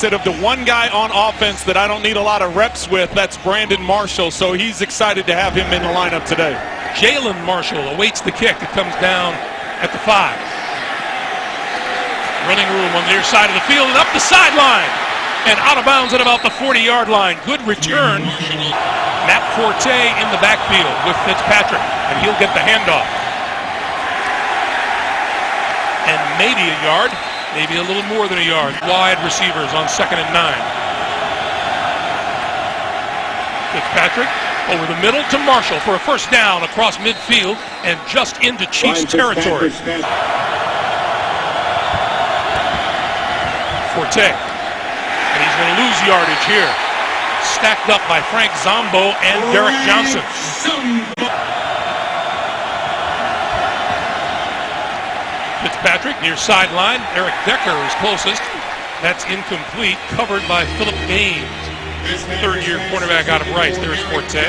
said, of the one guy on offense that I don't need a lot of reps with, that's Brandon Marshall. So he's excited to have him in the lineup today. Jalen Marshall awaits the kick. It comes down at the 5. Running room on the near side of the field and up the sideline. And out of bounds at about the 40-yard line. Good return. Matt Forte in the backfield with Fitzpatrick, and he'll get the handoff. And maybe a yard, maybe a little more than a yard. Wide receivers on 2nd and 9. Fitzpatrick over the middle to Marshall for a first down across midfield and just into Chiefs territory. Forte, and he's going to lose yardage here. Stacked up by Frank Zombo and Derek Johnson. Fitzpatrick near sideline. Eric Decker is closest. That's incomplete, covered by Philip Gaines. Third-year cornerback out of Rice. There's Forte.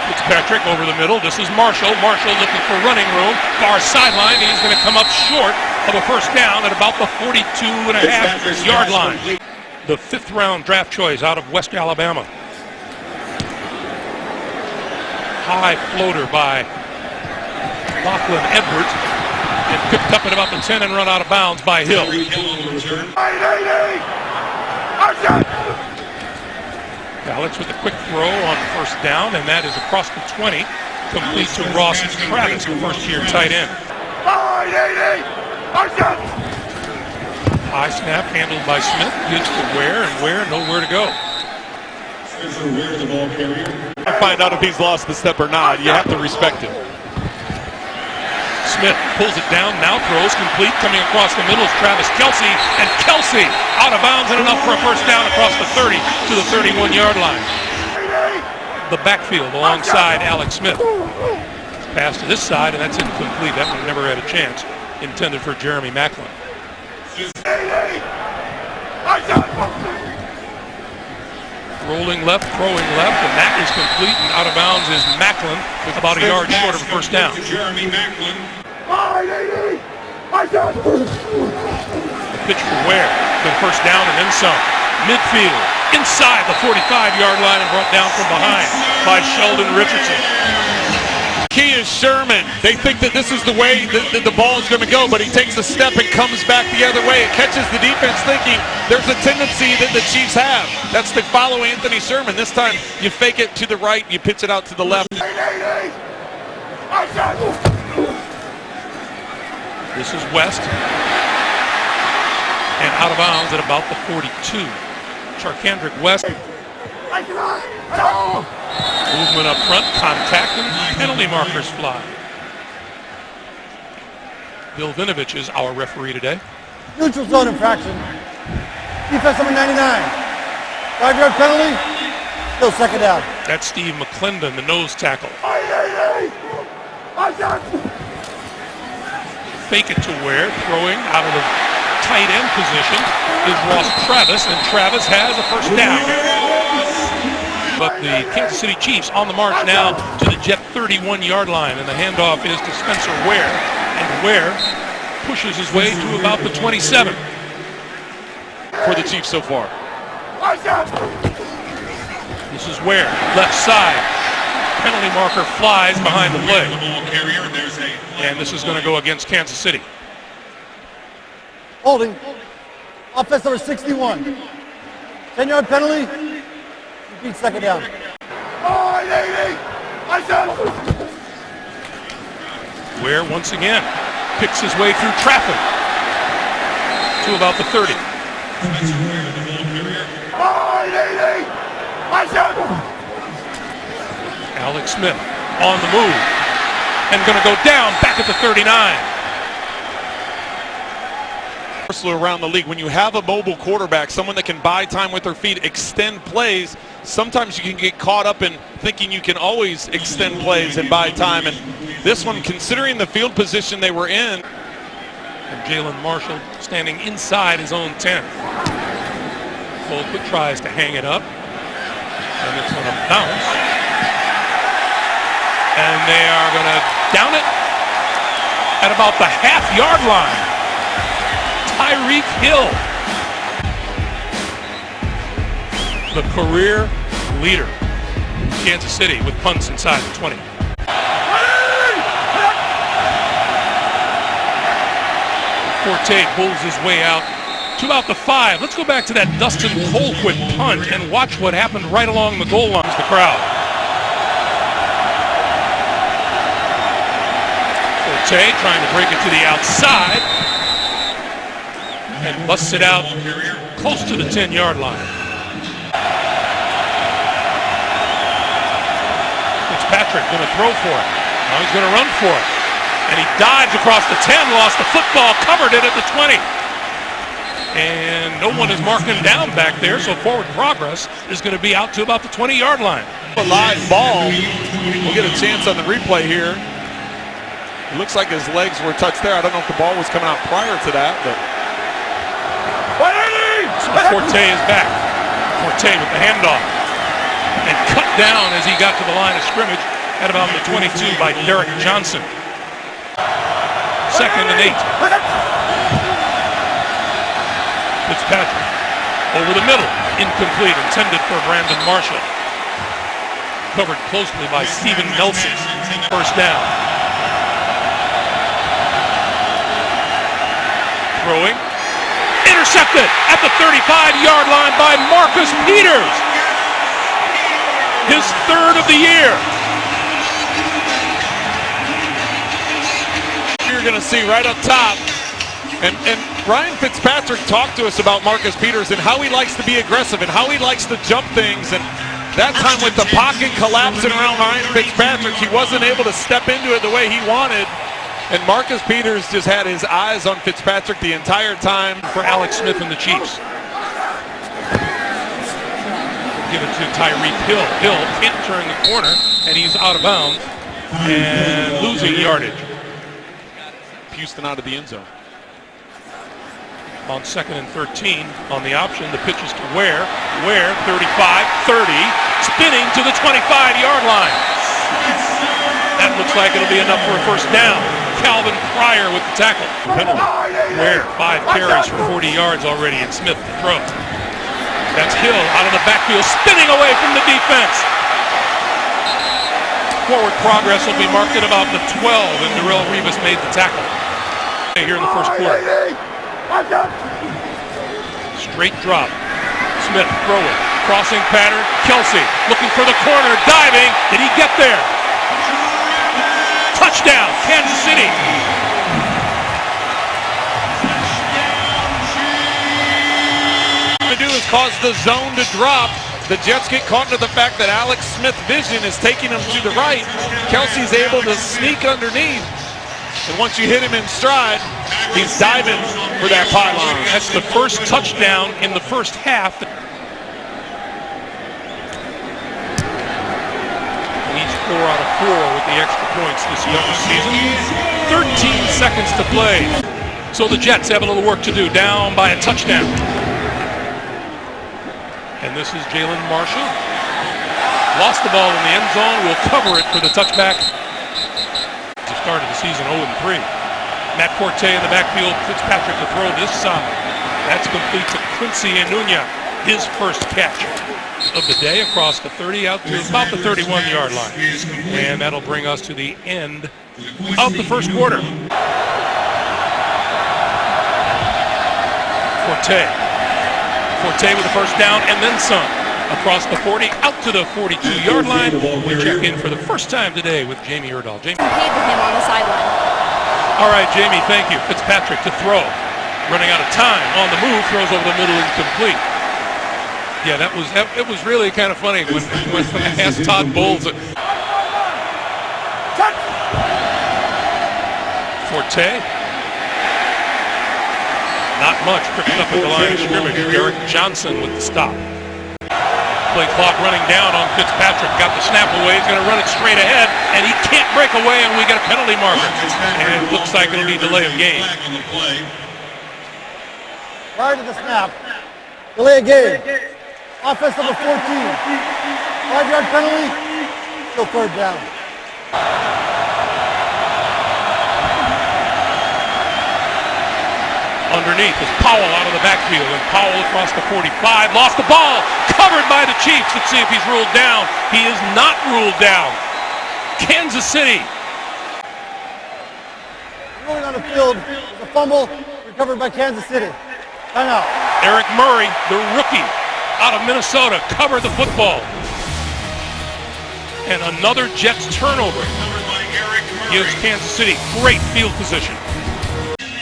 Fitzpatrick over the middle. This is Marshall. Marshall looking for running room. Far sideline. He's going to come up short of a first down at about the 42.5-yard line. The 5th-round draft choice out of West Alabama. High floater by Lachlan Edwards, and picked up at about the 10 and run out of bounds by Hill. Alex with a quick throw on first down, and that is across the 20, complete to Ross Travis, the first-year tight end. High snap handled by Smith, gives to Ware, and Ware nowhere to go. To find out if he's lost the step or not, you have to respect him. Smith pulls it down, now throws complete, coming across the middle is Travis Kelce, and Kelce out of bounds and enough for a first down across the 30 to the 31-yard line. The backfield alongside Alex Smith. Pass to this side, and that's incomplete. That one never had a chance. Intended for Jeremy Macklin. Rolling left, throwing left, and that is complete, and out of bounds is Macklin, about a yard short of a first down. Jeremy Macklin. The pitch for Ware, the first down and then some. Midfield, inside the 45-yard line and brought down from behind by Sheldon Richardson. Key is Sherman. They think that this is the way that the ball is going to go, but he takes a step and comes back the other way. It catches the defense thinking there's a tendency that the Chiefs have. That's to follow Anthony Sherman. This time you fake it to the right, you pitch it out to the left. This is West. And out of bounds at about the 42. Charkandrick West. Movement up front, contact, and penalty markers fly. Bill Vinovich is our referee today. Neutral zone infraction. Defense number 99. 5-yard penalty. Still second down. That's Steve McClendon, the nose tackle. Fake it to Ware, throwing out of the tight end position is Ross Travis, and Travis has a first down. But the Kansas City Chiefs on the march now to the Jet 31-yard line, and the handoff is to Spencer Ware, and Ware pushes his way to about the 27 for the Chiefs so far. This is Ware, left side. Penalty marker flies behind the play. And this is going to go against Kansas City. Holding. Offense number 61. 10-yard penalty. Repeat second down. Ware once again picks his way through traffic to about the 30. Alex Smith on the move and going to go down back at the 39. Around the league, when you have a mobile quarterback, someone that can buy time with their feet, extend plays, sometimes you can get caught up in thinking you can always extend plays and buy time. And this one, considering the field position they were in. And Jalen Marshall standing inside his own 10. Colquitt tries to hang it up, and it's going to bounce. And they are going to down it at about the half-yard line. Tyreek Hill, the career leader. Kansas City with punts inside the 20. Forte pulls his way out to about the 5. Let's go back to that Dustin Colquitt punt and watch what happened right along the goal line. The crowd. Forte trying to break it to the outside and busts it out close to the 10-yard line. Fitzpatrick going to throw for it. Now he's going to run for it. And he dives across the 10, lost the football, covered it at the 20. And no one is marking down back there, so forward progress is going to be out to about the 20-yard line. A live ball. We'll get a chance on the replay here. It looks like his legs were touched there. I don't know if the ball was coming out prior to that, but... So Forte is back. Forte with the handoff. And cut down as he got to the line of scrimmage at about the 22 by Derek Johnson. 2nd and 8. Fitzpatrick over the middle, incomplete, intended for Brandon Marshall. Covered closely by Steven Nelson. 1st down. Throwing, intercepted at the 35-yard line by Marcus Peters. His 3rd of the year. You're going to see right up top. And Ryan Fitzpatrick talked to us about Marcus Peters and how he likes to be aggressive and how he likes to jump things. And that time with the pocket collapsing around Ryan Fitzpatrick, he wasn't able to step into it the way he wanted. And Marcus Peters just had his eyes on Fitzpatrick the entire time. For Alex Smith and the Chiefs. Give it to Tyreek Hill. Hill can't turn the corner, and he's out of bounds and losing yardage. Houston out of the end zone. On 2nd and 13, on the option, the pitch is to Ware. Ware, 35, 30, spinning to the 25-yard line. That looks like it'll be enough for a 1st down. Calvin Pryor with the tackle. Penalty. Ware, 5 carries for 40 yards already, and Smith to throw. That's Hill out of the backfield, spinning away from the defense. Forward progress will be marked at about the 12, and Darrelle Revis made the tackle here in the 1st quarter. Straight drop. Smith throwing. Crossing pattern. Kelsey looking for the corner. Diving. Did he get there? Touchdown, Kansas City. To do is cause the zone to drop. The Jets get caught into the fact that Alex Smith's vision is taking him to the right. Kelsey's able to sneak underneath. And once you hit him in stride, he's diving for that pylon. That's the first touchdown in the 1st half. He's 4 out of 4 with the extra points this season. 13 seconds to play. So the Jets have a little work to do, down by a touchdown. And this is Jalen Marshall. Lost the ball in the end zone. Will cover it for the touchback. He started the season 0-3. Matt Forte in the backfield. Fitzpatrick to throw this side. That's complete to Quincy Enunia. His 1st catch of the day across the 30 out to about the 31-yard line. And that'll bring us to the end of the 1st quarter. Forte with the 1st down and then some. Across the 40, out to the 42-yard line. We check in for the 1st time today with Jamie Erdahl. Jamie. Paid with him on the sideline. All right, Jamie, thank you. Fitzpatrick to throw. Running out of time. On the move, throws over the middle, incomplete. Yeah, it was really kind of funny when I asked Todd Bowles. Forte. Not much. Picked up at the line of scrimmage. Derek Johnson with the stop. Play clock running down on Fitzpatrick. Got the snap away. He's going to run it straight ahead, and he can't break away, and we get a penalty marker. And it looks like it'll be delay of game. Prior to the snap, delay of game. Offense number 14. 5-yard penalty, still 3rd down. Underneath is Powell out of the backfield, and Powell across the 45, lost the ball, covered by the Chiefs. Let's see if he's ruled down. He is not ruled down. Kansas City. Ruling on the field, the fumble recovered by Kansas City. Timeout. Eric Murray, the rookie out of Minnesota, covered the football. And another Jets turnover gives Kansas City great field position.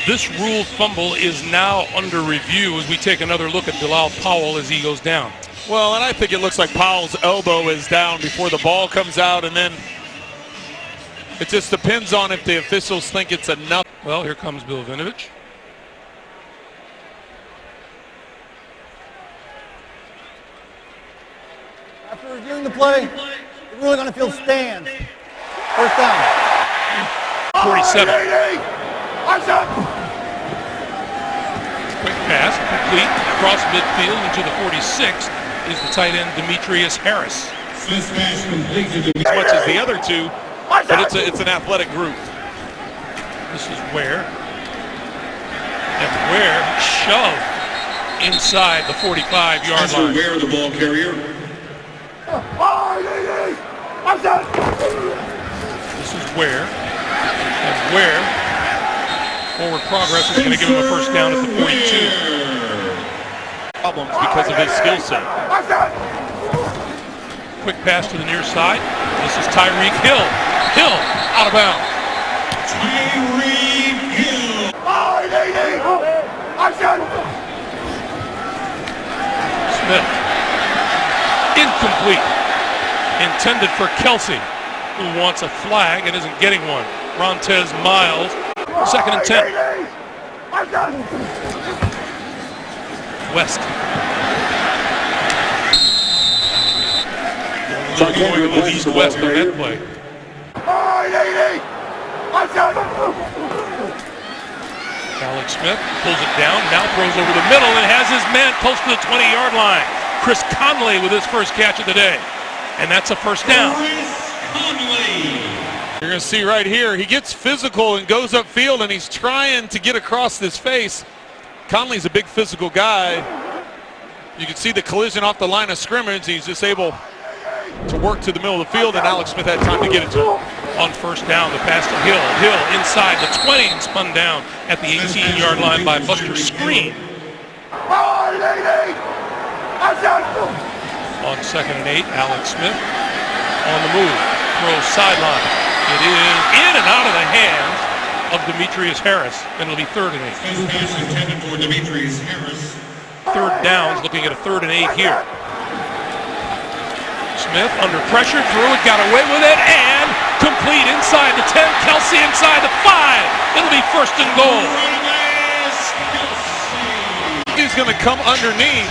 This ruled fumble is now under review as we take another look at Bilal Powell as he goes down. Well, and I think it looks like Powell's elbow is down before the ball comes out, and then it just depends on if the officials think it's enough. Well, here comes Bill Vinovich. After reviewing the play, the ruling on the field stands. First down. 47. Quick pass, complete, across midfield into the 46 is the tight end Demetrius Harris. As much as the other two, but it's an athletic group. This is Ware. And Ware shoved inside the 45-yard line. Ware, the ball carrier. This is Ware. And Ware, forward progress is going to give him a first down at the 42. Problems because of his skill set. Quick pass to the near side. This is Tyreek Hill. Hill out of bounds. Tyreek Hill. Smith. Incomplete. Intended for Kelsey, who wants a flag and isn't getting one. Rontez Miles. 2nd and 10. West. Going a little east-west on that play. Alex Smith pulls it down, now throws over the middle and has his man close to the 20-yard line. Chris Conley with his first catch of the day. And that's a first down. You're going to see right here, he gets physical and goes upfield, and he's trying to get across this face. Conley's a big physical guy. You can see the collision off the line of scrimmage. He's just able to work to the middle of the field, and Alex Smith had time to get it to him. On first down, the pass to Hill. Hill inside the 20 and spun down at the 18-yard line by Buster Screen. On 2nd and 8, Alex Smith on the move. Throws sideline. It is in and out of the hands of Demetrius Harris, and it'll be 3rd and 8. Pass intended for Demetrius Harris. 3rd downs, looking at a 3rd and 8 here. Smith under pressure, threw it, got away with it, and complete inside the 10. Kelsey inside the 5. It'll be 1st and goal. He's going to come underneath.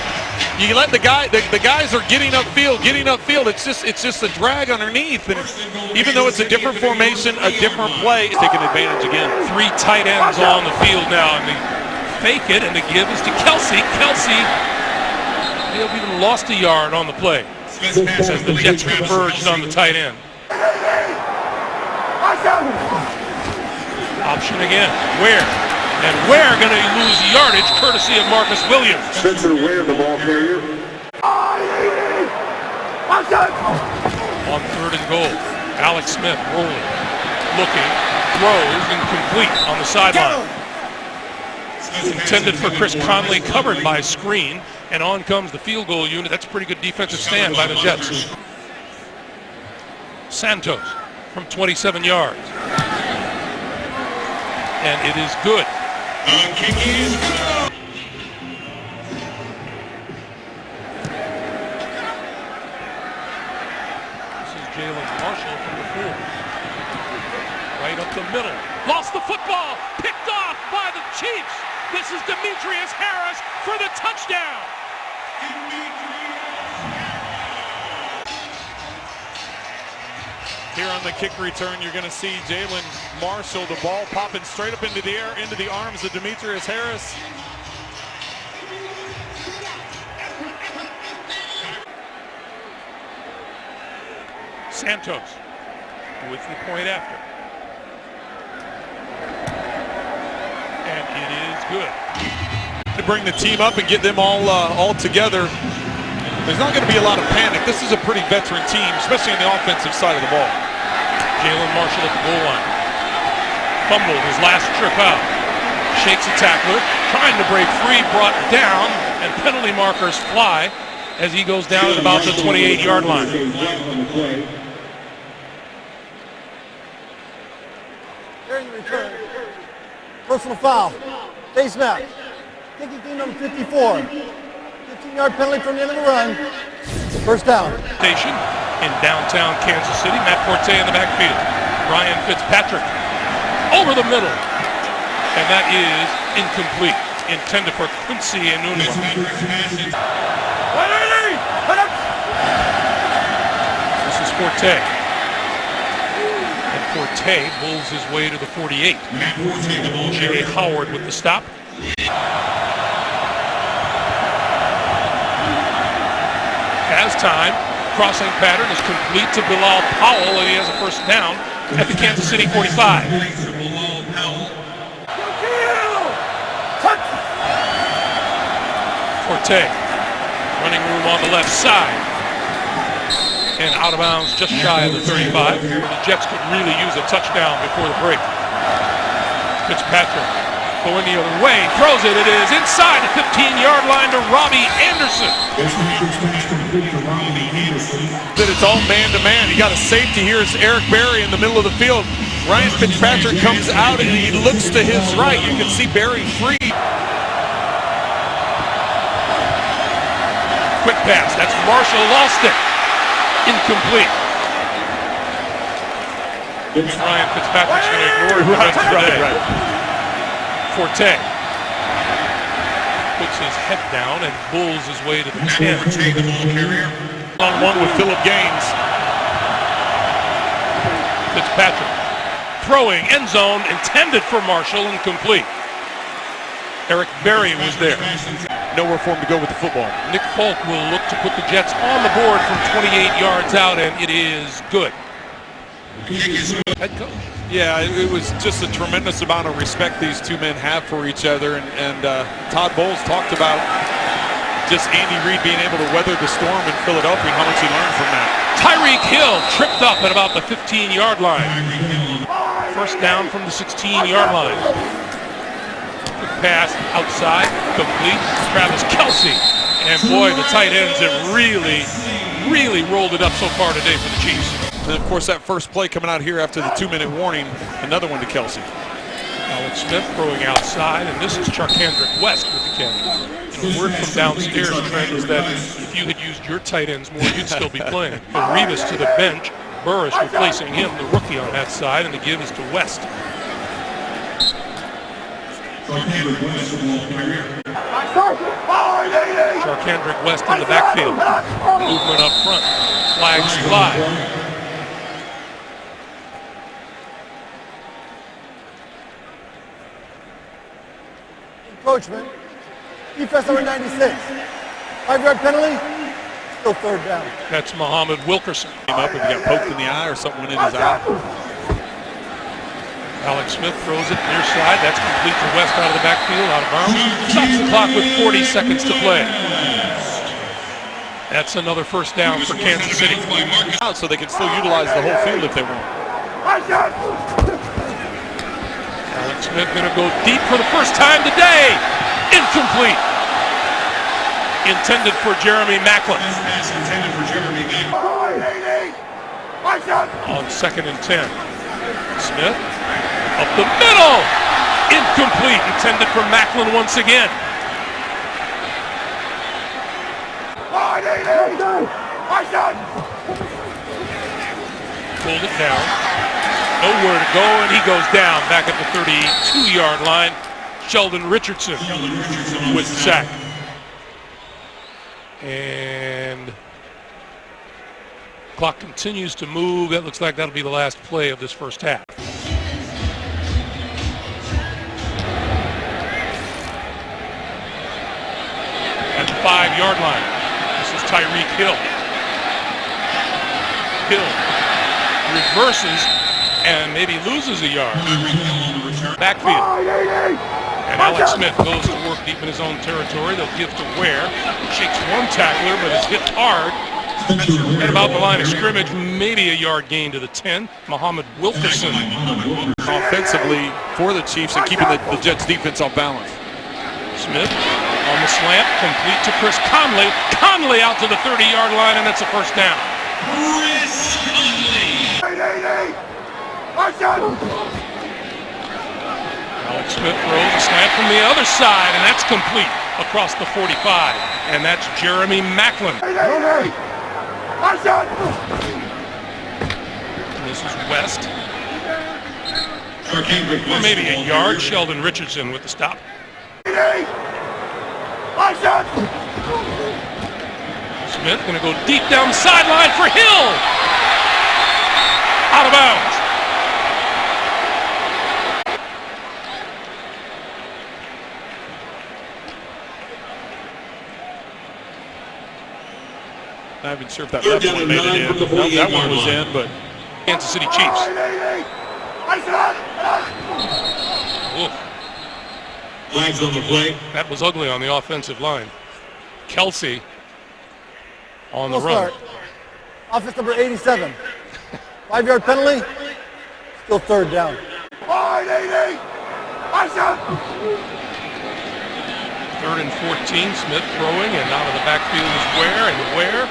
You let the guys are getting upfield. It's just a drag underneath, and even though it's a different formation, a different play, it's taking advantage again. 3 tight ends on the field now, and they fake it, and the give is to Kelsey. Kelsey may have even lost a yard on the play as the Jets converged on the tight end. Option again. Ware. And Ware going to lose yardage courtesy of Marcus Williams. Spencer Ware, the ball carrier. On 3rd and goal. Alex Smith rolling. Looking. Throws incomplete on the sideline. Intended for Chris Conley, covered by Screen. And on comes the field goal unit. That's a pretty good defensive stand by the Jets. Santos from 27 yards. And it is good. The kick is good. This is Jalen Marshall from the 4. Right up the middle. Lost the football. Picked off by the Chiefs. This is Demetrius Harris for the touchdown. Here on the kick return, you're going to see Jalen Marshall, the ball popping straight up into the air, into the arms of Demetrius Harris. Santos with the point after. And it is good. To bring the team up and get them all together. There's not going to be a lot of panic. This is a pretty veteran team, especially on the offensive side of the ball. Jalen Marshall at the goal line. Fumbled his last trip out. Shakes a tackler, trying to break free, brought down, and penalty markers fly as he goes down at about the 28-yard line. During the return, personal foul, face match, kicking team number 54. 15-yard penalty from the end of the run, first down. Station in downtown Kansas City. Matt Forte in the backfield. Ryan Fitzpatrick over the middle. And that is incomplete. Intended for Quincy and Nunez. This is Forte. And Forte bulls his way to the 48. Jay Howard with the stop. Has time. Crossing pattern is complete to Bilal Powell, and he has a first down at the Kansas City 45. Forte, running room on the left side. And out of bounds just shy of the 35. The Jets could really use a touchdown before the break. Fitzpatrick going the other way, throws it. It is inside the 15-yard line to Robbie Anderson. That it's all man-to-man. You got a safety here. It's Eric Berry in the middle of the field. Ryan Fitzpatrick comes out and he looks to his right. You can see Berry free. Quick pass. That's Marshall, lost it. Incomplete. Ryan Fitzpatrick's going to ignore it the rest of the day. Forte puts his head down and bulls his way to the 10. On one with Phillip Gaines. Fitzpatrick throwing, end zone, intended for Marshall, incomplete. Eric Berry was there. Nowhere for him to go with the football. Nick Folk will look to put the Jets on the board from 28 yards out, and it is good. Head coach. Yeah, it was just a tremendous amount of respect these two men have for each other, and Todd Bowles talked about just Andy Reid being able to weather the storm in Philadelphia and how much he learned from that. Tyreek Hill tripped up at about the 15-yard line. First down from the 16-yard line. Quick pass outside, complete. Travis Kelce. And boy, the tight ends have really rolled it up so far today for the Chiefs. And of course, that first play coming out here after the 2-minute warning, another one to Kelce. Alex Smith throwing outside, and this is Charkandrick West with the catch. The word from downstairs, Trent, is that if you had used your tight ends more, you'd still be playing. For Revis to the bench, Burris replacing him, the rookie on that side, and the give is to West. Charkandrick West in the backfield. Movement up front. Flags fly. Encroachment. Defense number 96. 5-yard penalty. Still third down. That's Muhammad Wilkerson. Came up and got poked in the eye or something went in his eye. Alex Smith throws it near side. That's complete to West out of the backfield, out of bounds. Stops the clock with 40 seconds to play. That's another first down for Kansas City. Out so they can still utilize the whole field if they want. Alex Smith going to go deep for the first time today. Incomplete. Intended for Jeremy Macklin. On 2nd and 10. Smith up the middle. Incomplete. Intended for Macklin once again. Pulled it down. Nowhere to go, and he goes down back at the 32-yard line. Sheldon Richardson with the sack. And clock continues to move. That looks like that'll be the last play of this first half. At the 5-yard line, this is Tyreek Hill. Hill reverses and maybe loses a yard. Backfield. And Alex Smith goes to work deep in his own territory. They'll give to Ware. Shakes one tackler, but is hit hard. At about the line of scrimmage, maybe a yard gain to the 10. Muhammad Wilkerson. Offensively for the Chiefs and keeping the Jets defense off balance. Smith on the slant, complete to Chris Conley. Conley out to the 30-yard line, and that's a first down. Chris Conley. Alex Smith throws a slant from the other side, and that's complete across the 45. And that's Jeremy Macklin. This is West. Or maybe a yard. Sheldon Richardson with the stop. Smith going to go deep down the sideline for Hill. Out of bounds. Not even sure if that left one made it in. No, that one was in, but Kansas City Chiefs. Oof. Flags on the play. That was ugly on the offensive line. Kelsey on the Full run. start. Offense number 87. 5-yard penalty. Still third down. Third and 14. Smith throwing, and out of the backfield is Ware, and Ware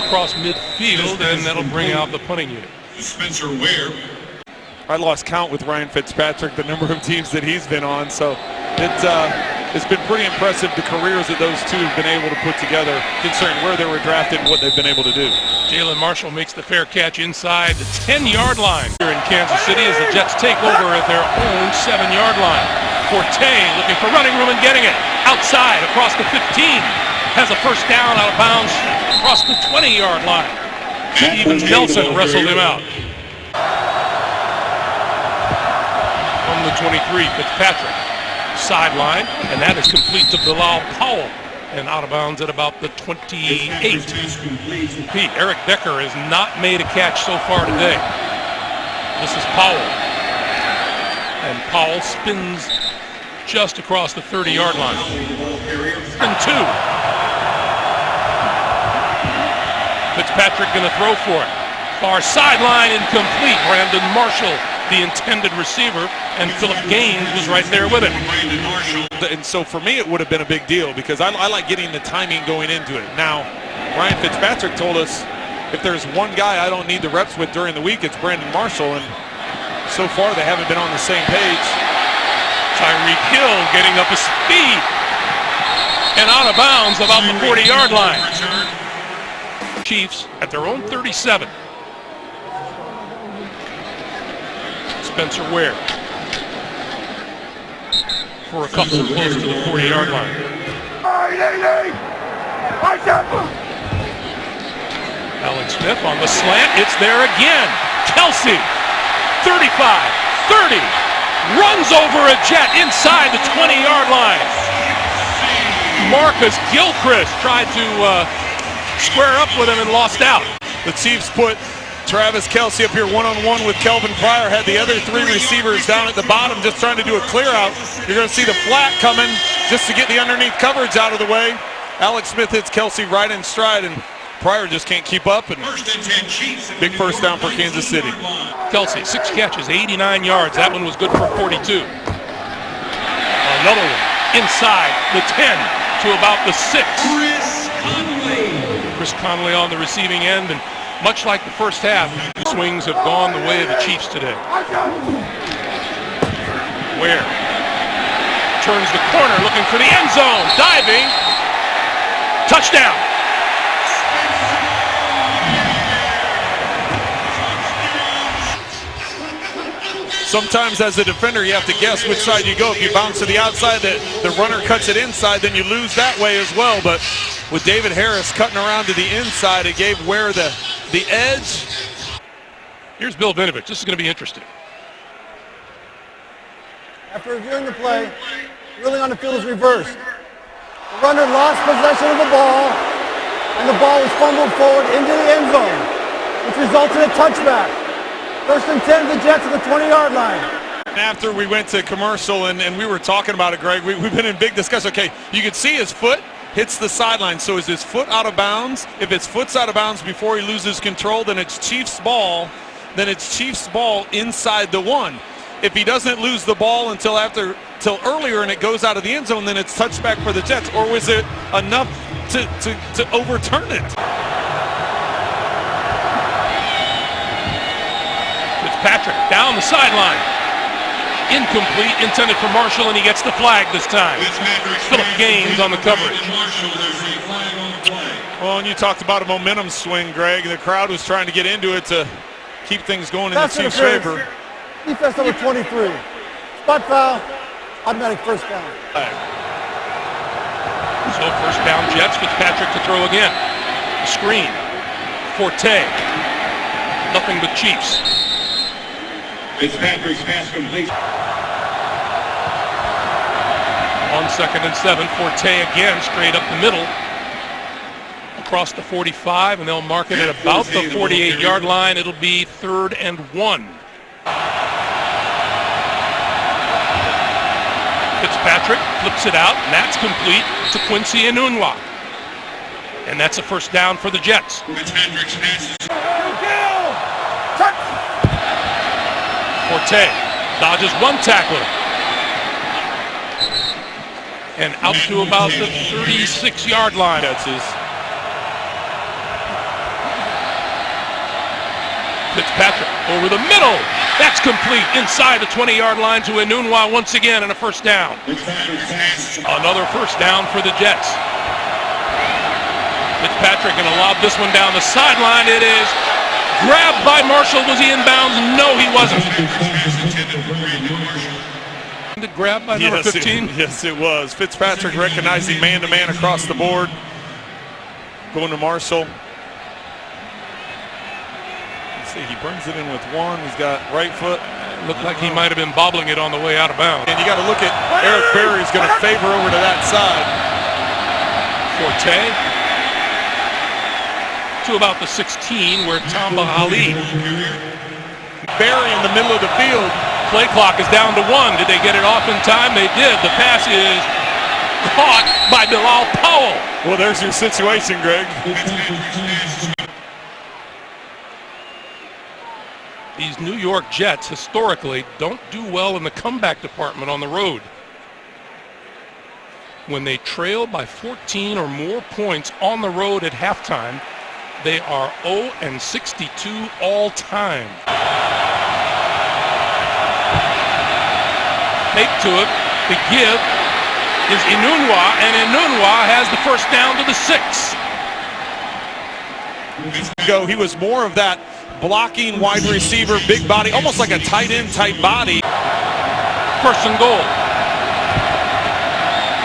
across midfield, and that'll bring out the punting unit. Spencer Ware. I lost count with Ryan Fitzpatrick, the number of teams that he's been on. So it's been pretty impressive, the careers that those two have been able to put together, considering where they were drafted and what they've been able to do. Jalen Marshall makes the fair catch inside the 10-yard line here in Kansas City as the Jets take over at their own 7-yard line. Forte looking for running room and getting it. Outside across the 15. Has a first down out of bounds across the 20-yard line. Steven Nelson wrestled him out. From the 23, Fitzpatrick. Sideline, and that is complete to Bilal Powell. And out of bounds at about the 28. Eric Decker has not made a catch so far today. This is Powell. And Powell spins just across the 30-yard line. And 2. Fitzpatrick going to throw for it. Far sideline, incomplete. Brandon Marshall, the intended receiver, and Philip Gaines was right there with him. And so for me, it would have been a big deal because I like getting the timing going into it. Now, Ryan Fitzpatrick told us if there's one guy I don't need the reps with during the week, it's Brandon Marshall, and so far they haven't been on the same page. Tyreek Hill getting up his speed and out of bounds about the 40-yard line. Chiefs at their own 37. Spencer Ware for a couple close to the 40-yard line. Alex Smith on the slant. It's there again. Kelsey, 35, 30, runs over a Jet inside the 20-yard line. Marcus Gilchrist tried to square up with him and lost out. The Chiefs put Travis Kelsey up here one-on-one with Kelvin Pryor, had the other 3 receivers down at the bottom just trying to do a clear out. You're going to see the flat coming just to get the underneath coverage out of the way. Alex Smith hits Kelsey right in stride, and Pryor just can't keep up. And big first down for Kansas City. Kelsey, 6 catches, 89 yards. That one was good for 42. Another one inside the 10 to about the 6. Chris Conley on the receiving end, and much like the first half, the swings have gone the way of the Chiefs today. Ware turns the corner, looking for the end zone, diving, touchdown. Sometimes as a defender, you have to guess which side you go. If you bounce to the outside, the runner cuts it inside, then you lose that way as well. But with David Harris cutting around to the inside, it gave Ware the edge. Here's Bill Vinovich. This is going to be interesting. After reviewing the play, ruling on the field is reversed. The runner lost possession of the ball, and the ball was fumbled forward into the end zone, which results in a touchback. First and 10, the Jets at the 20-yard line. After we went to commercial and we were talking about it, Greg, we've been in big discussion. Okay, you can see his foot hits the sideline. So is his foot out of bounds? If his foot's out of bounds before he loses control, then it's Chiefs ball. Then it's Chiefs ball inside the 1. If he doesn't lose the ball until earlier and it goes out of the end zone, then it's touchback for the Jets. Or was it enough to overturn it? Fitzpatrick down the sideline. Incomplete, intended for Marshall, and he gets the flag this time. Philip Gaines on the coverage. Well, and you talked about a momentum swing, Greg. The crowd was trying to get into it to keep things going in the Chiefs' favor. Defense number 23. Spot foul, automatic first down. So first down Jets, Fitzpatrick to throw again. Screen, Forte, nothing but Chiefs. Fitzpatrick's pass complete. On 2nd and 7, Forte again straight up the middle. Across the 45, and they'll mark it at about the 48-yard line. It'll be 3rd and 1. Fitzpatrick flips it out, and that's complete to Quincy Enunwa. And that's a first down for the Jets. Fitzpatrick's passes. Forte dodges one tackler. And out to about the 36-yard line. That's his. Fitzpatrick over the middle. That's complete inside the 20-yard line to Enunwa once again, and a first down. Another first down for the Jets. Fitzpatrick going to lob this one down the sideline. It is grabbed by Marshall. Was he inbounds? No, he wasn't. Grabbed by number 15? Yes, it was. Fitzpatrick recognizing man-to-man across the board. Going to Marshall. See, he brings it in with one. He's got right foot. Looked like he might have been bobbling it on the way out of bounds. And you got to look at Eric Berry's going to favor over to that side. Forte to about the 16 where Tamba Ali. Berry in the middle of the field. Play clock is down to 1. Did they get it off in time? They did. The pass is caught by Bilal Powell. Well, there's your situation, Greg. These New York Jets historically don't do well in the comeback department on the road. When they trail by 14 or more points on the road at halftime, they are 0-62 all time. Fake to it. The give is Enunwa, and Enunwa has the first down to the 6. He was more of that blocking wide receiver, big body, almost like a tight end type body. First and goal.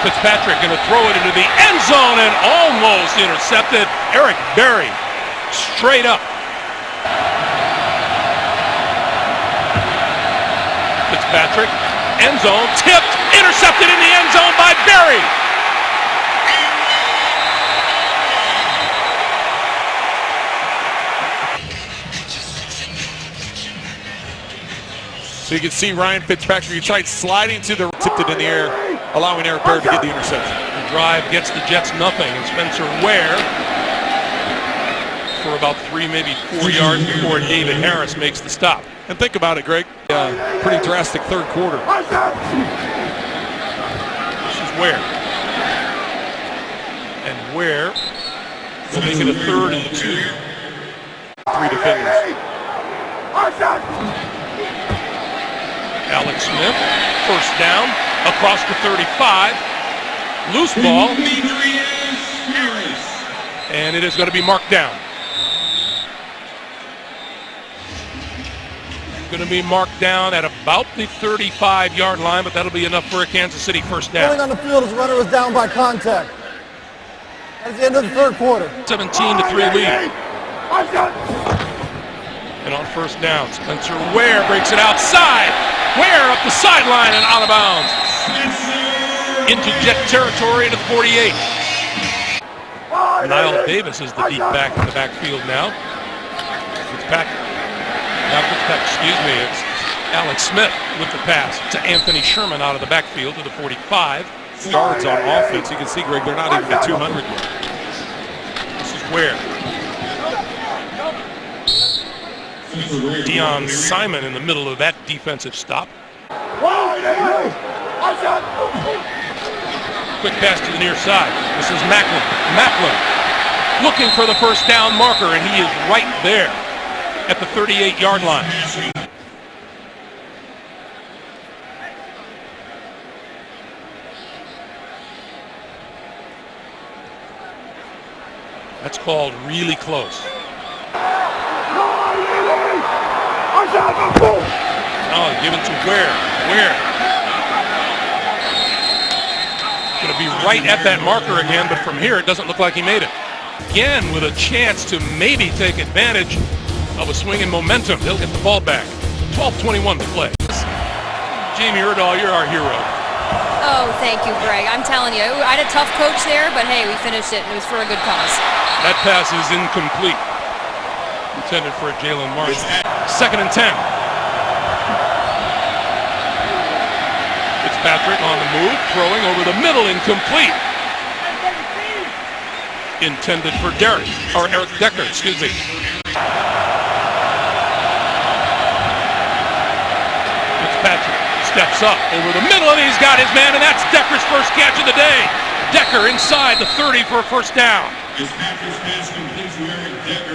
Fitzpatrick going to throw it into the end zone and almost intercepted. Eric Berry straight up. Fitzpatrick, end zone, tipped, intercepted in the end zone by Berry. So you can see Ryan Fitzpatrick, he tried sliding to the, tipped it in the air, allowing Eric Berry to get the interception. The drive gets the Jets nothing, and Spencer Ware for about 3, maybe 4 yards before David Harris makes the stop. And think about it, Greg, pretty drastic third quarter. This is Ware. And Ware will make it a 3rd and 2. 3 defenders. Alex Smith, first down, across the 35. Loose ball. And it is going to be marked down. Going to be marked down at about the 35-yard line, but that'll be enough for a Kansas City first down. Going on the field as the runner was down by contact. That's the end of the third quarter. 17-3 lead. And on first down, Spencer Ware breaks it outside. Ware up the sideline and out of bounds. Into Jet territory to the 48. Niall Davis is the deep back in the backfield now. Fitzpatrick. Not Fitzpatrick, excuse me. It's Alex Smith with the pass to Anthony Sherman out of the backfield to the 45. Yards on offense. You can see, Greg, they're not even at 200 yet. This is where Deion Simon in the middle of that defensive stop. Quick pass to the near side. This is Macklin. Macklin looking for the first down marker, and he is right there at the 38-yard line. That's called really close. Oh, given to Ware. Going to be right at that marker again, but from here it doesn't look like he made it. Again with a chance to maybe take advantage of a swing in momentum. They'll get the ball back. 12:21 to play. Jamie Erdahl, you're our hero. Oh, thank you, Greg. I'm telling you, I had a tough coach there, but hey, we finished it, and it was for a good cause. That pass is incomplete. Intended for Jalen Marshall. 2nd and 10. Fitzpatrick on the move, throwing over the middle, incomplete. Intended for Eric Decker, excuse me. Fitzpatrick steps up over the middle, and he's got his man, and that's Decker's first catch of the day. Decker inside the 30 for a first down.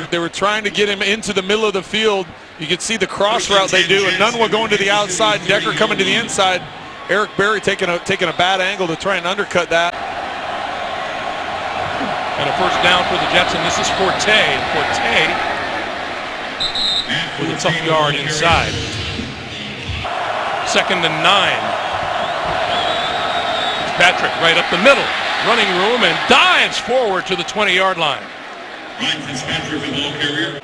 They were trying to get him into the middle of the field. You could see the cross route they do, and none were going to the outside. Decker coming to the inside. Eric Berry taking a bad angle to try and undercut that. And a first down for the Jets, and this is Forte. Forte with a tough yard inside. 2nd and 9. Patrick right up the middle, running room, and dives forward to the 20-yard line. Ryan Fitzpatrick, the ball carrier.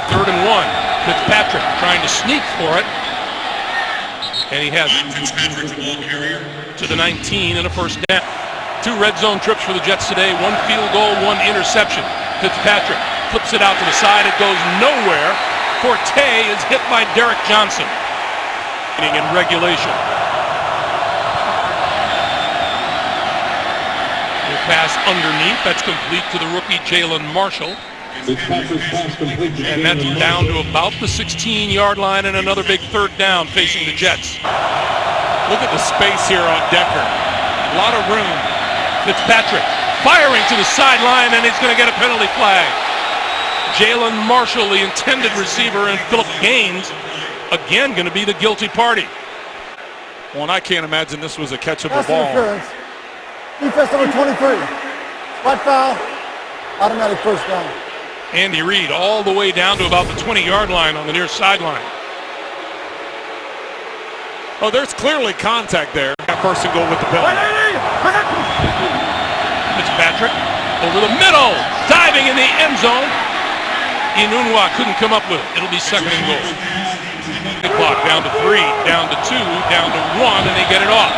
3rd and 1. Fitzpatrick trying to sneak for it. And he has Ryan Fitzpatrick, the ball carrier. to the 19 and a first down. 2 red zone trips for the Jets today. 1 field goal, 1 interception. Fitzpatrick flips it out to the side. It goes nowhere. Forte is hit by Derek Johnson. In regulation. The pass underneath. That's complete to the rookie Jalen Marshall. And that's down to about the 16-yard line, and another big 3rd down facing the Jets. Look at the space here on Decker. A lot of room. Fitzpatrick firing to the sideline, and he's going to get a penalty flag. Jalen Marshall, the intended receiver, and Philip Gaines, again going to be the guilty party. Well, and I can't imagine this was a catchable Pass ball. interference. Defense number 23. Spot foul. Automatic first down. Andy Reid all the way down to about the 20-yard line on the near sideline. Oh, there's clearly contact there. First and goal with the penalty. Fitzpatrick over the middle, diving in the end zone. Inunwa couldn't come up with it. It'll be 2nd and goal. The clock down to 3, down to 2, down to 1, and they get it off.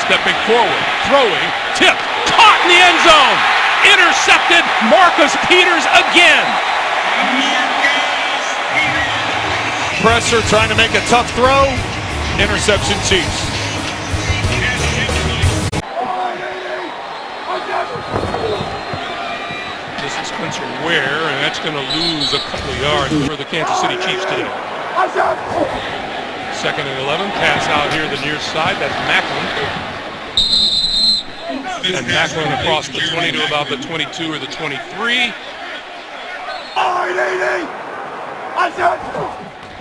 Stepping forward, throwing, tipped, caught in the end zone. Intercepted, Marcus Peters again. Presser trying to make a tough throw. Interception, Chiefs. This is Spencer Ware, and that's going to lose a couple of yards for the Kansas City Chiefs today. 2nd and 11, pass out here the near side. That's Macklin. And Macklin across the 20 to about the 22 or the 23.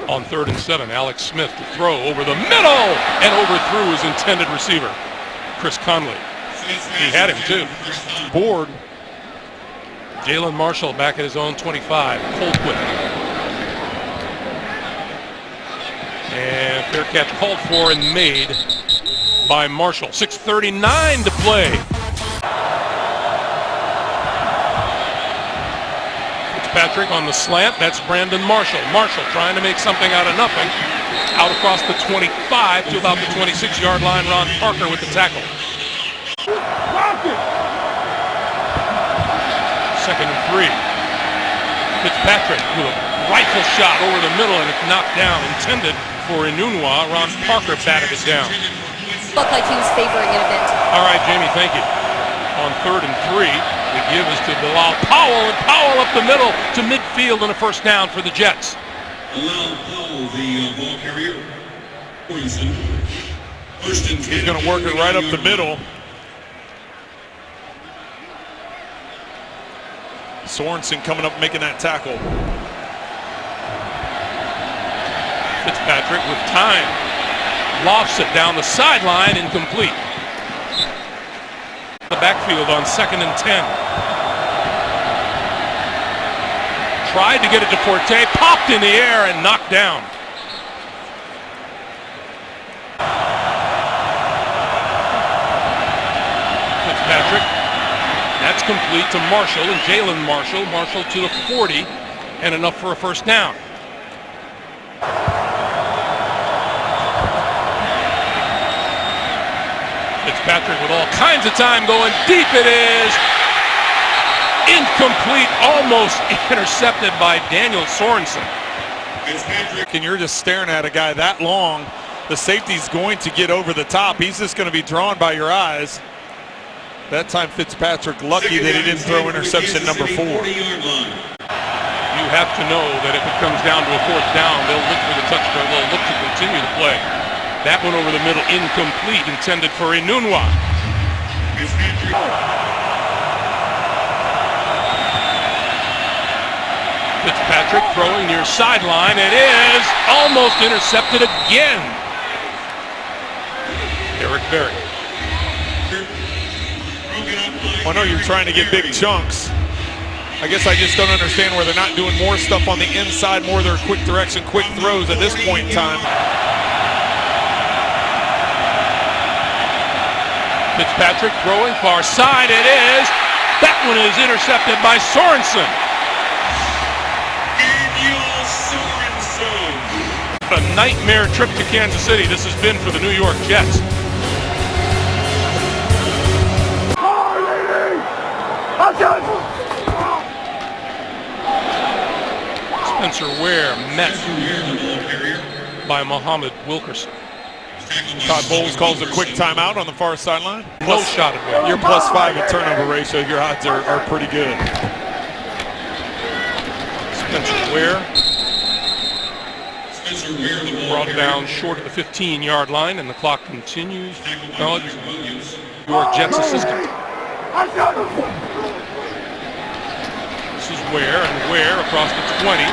On 3rd and 7, Alex Smith to throw over the middle and overthrew his intended receiver, Chris Conley. He had him too. Board. Jalen Marshall back at his own 25. Colquitt. And fair catch called for and made by Marshall. 6:39 to play. Fitzpatrick on the slant. That's Brandon Marshall. Marshall trying to make something out of nothing. Out across the 25 to about the 26-yard line. Ron Parker with the tackle. 2nd and 3. Fitzpatrick with a rifle shot over the middle, and it's knocked down. Intended for Inunwa. Ron Parker batted it down. Looked like he was favoring it a bit. All right, Jamie, thank you. On 3rd and 3, the give is to Bilal Powell, and Powell up the middle to midfield and a first down for the Jets. Bilal Powell, the ball carrier. Poison. First and 10. He's going to work it right up the middle. Sorensen coming up making that tackle. Fitzpatrick with time. Lofts it down the sideline, incomplete. The backfield on 2nd and 10. Tried to get it to Forte, popped in the air and knocked down. Fitzpatrick. That's complete to Marshall, and Jalen Marshall. Marshall to the 40, and enough for a first down. Fitzpatrick with all kinds of time going deep. It is incomplete, almost intercepted by Daniel Sorensen. And you're just staring at a guy that long. The safety's going to get over the top. He's just going to be drawn by your eyes. That time Fitzpatrick lucky that he didn't throw interception number 4. You have to know that if it comes down to a fourth down, they'll look for the touchdown. They'll look to continue the play. That one over the middle, incomplete, intended for Inunwa. Fitzpatrick throwing near sideline. It is almost intercepted again. Eric Berry. I know you're trying to get big chunks. I guess I just don't understand where they're not doing more stuff on the inside, more of their quick direction, quick throws at this point in time. Fitzpatrick throwing far side. It is. That one is intercepted by Sorensen. Daniel Sorensen. What a nightmare trip to Kansas City this has been for the New York Jets. Spencer Ware met by Muhammad Wilkerson. Todd Bowles calls a quick timeout on the far sideline. No shot at Ware. You're +5 in turnover ratio. Your odds are pretty good. Spencer Ware brought down short of the 15-yard line, and the clock continues. No, it's New York Jets assistant. This is Ware, and Ware across the 20.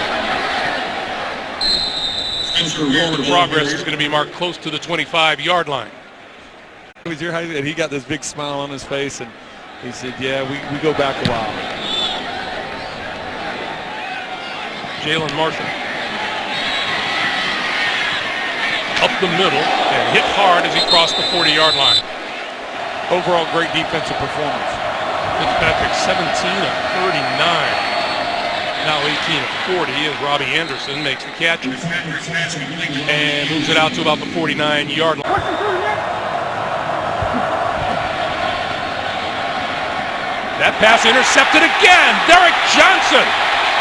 Forward progress is going to be marked close to the 25-yard line. And he got this big smile on his face, and he said, yeah, we go back a while. Jalen Marshall. Up the middle and hit hard as he crossed the 40-yard line. Overall, great defensive performance. Fitzpatrick 17 of 39. Now 18 of 40 as Robbie Anderson makes the catch and moves it out to about the 49-yard line. That pass intercepted again. Derek Johnson.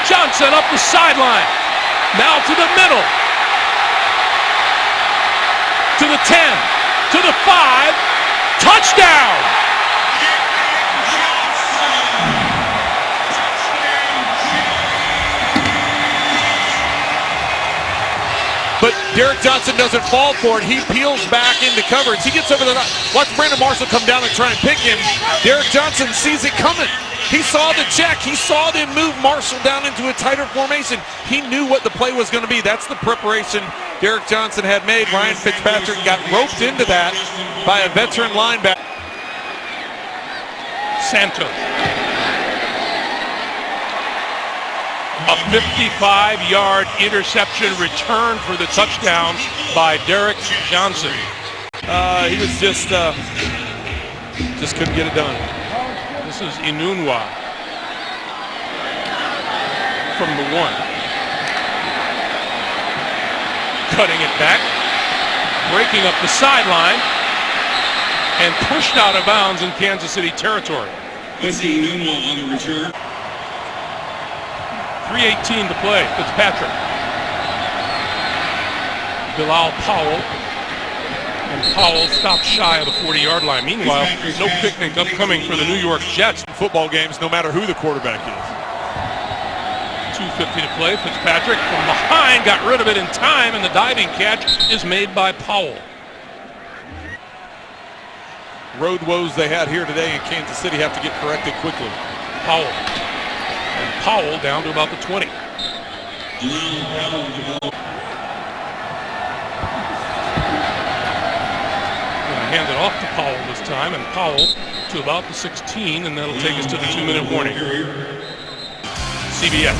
Johnson up the sideline. Now to the middle. To the 10. To the 5. Touchdown! But Derek Johnson doesn't fall for it. He peels back into coverage. He gets over the top. Watch Brandon Marshall come down and try and pick him. Derek Johnson sees it coming. He saw the check. He saw them move Marshall down into a tighter formation. He knew what the play was going to be. That's the preparation Derek Johnson had made. Ryan Fitzpatrick got roped into that by a veteran linebacker. Santos. A 55-yard interception return for the touchdown by Derek Johnson. He was just couldn't get it done. This is Inunwa from the 1. Cutting it back, breaking up the sideline, and pushed out of bounds in Kansas City territory. Let's see Inunwa on the return. 3:18 to play. Fitzpatrick. Bilal Powell. And Powell stopped shy of the 40-yard line. Meanwhile, no picnic upcoming for the New York Jets. Football games, no matter who the quarterback is. 2:50 to play. Fitzpatrick from behind got rid of it in time, and the diving catch is made by Powell. Road woes they had here today in Kansas City have to get corrected quickly. Powell. And Powell down to about the 20. Hand it off to Powell this time, and Powell to about the 16, and that'll take us to the 2-minute warning. CBS.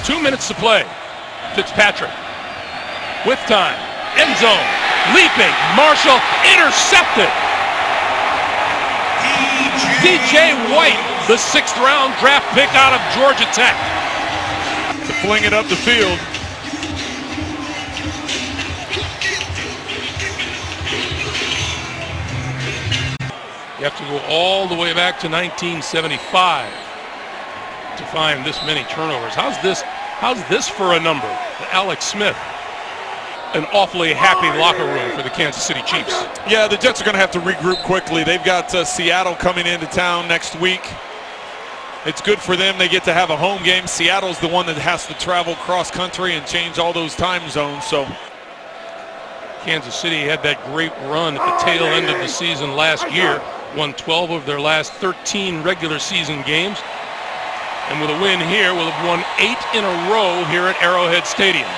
2 minutes to play. Fitzpatrick with time. End zone. Leaping. Marshall intercepted. DJ White, the 6th-round draft pick out of Georgia Tech. To fling it up the field. You have to go all the way back to 1975 to find this many turnovers. How's this for a number? Alex Smith. An awfully happy locker room for the Kansas City Chiefs. Yeah, the Jets are going to have to regroup quickly. They've got Seattle coming into town next week. It's good for them. They get to have a home game. Seattle's the one that has to travel cross country and change all those time zones. So Kansas City had that great run at the tail end of the season last year. Won 12 of their last 13 regular season games. And with a win here, will have won 8 in a row here at Arrowhead Stadium.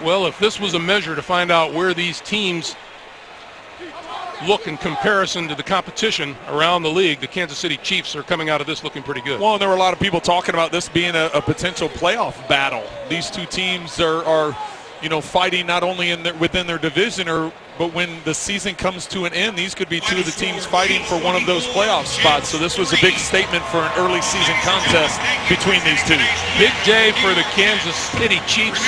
Well, if this was a measure to find out where these teams look in comparison to the competition around the league, the Kansas City Chiefs are coming out of this looking pretty good. Well, and there were a lot of people talking about this being a potential playoff battle. These two teams are fighting not only within their division, but when the season comes to an end, these could be two of the teams fighting for one of those playoff spots. So this was a big statement for an early season contest between these two. Big day for the Kansas City Chiefs.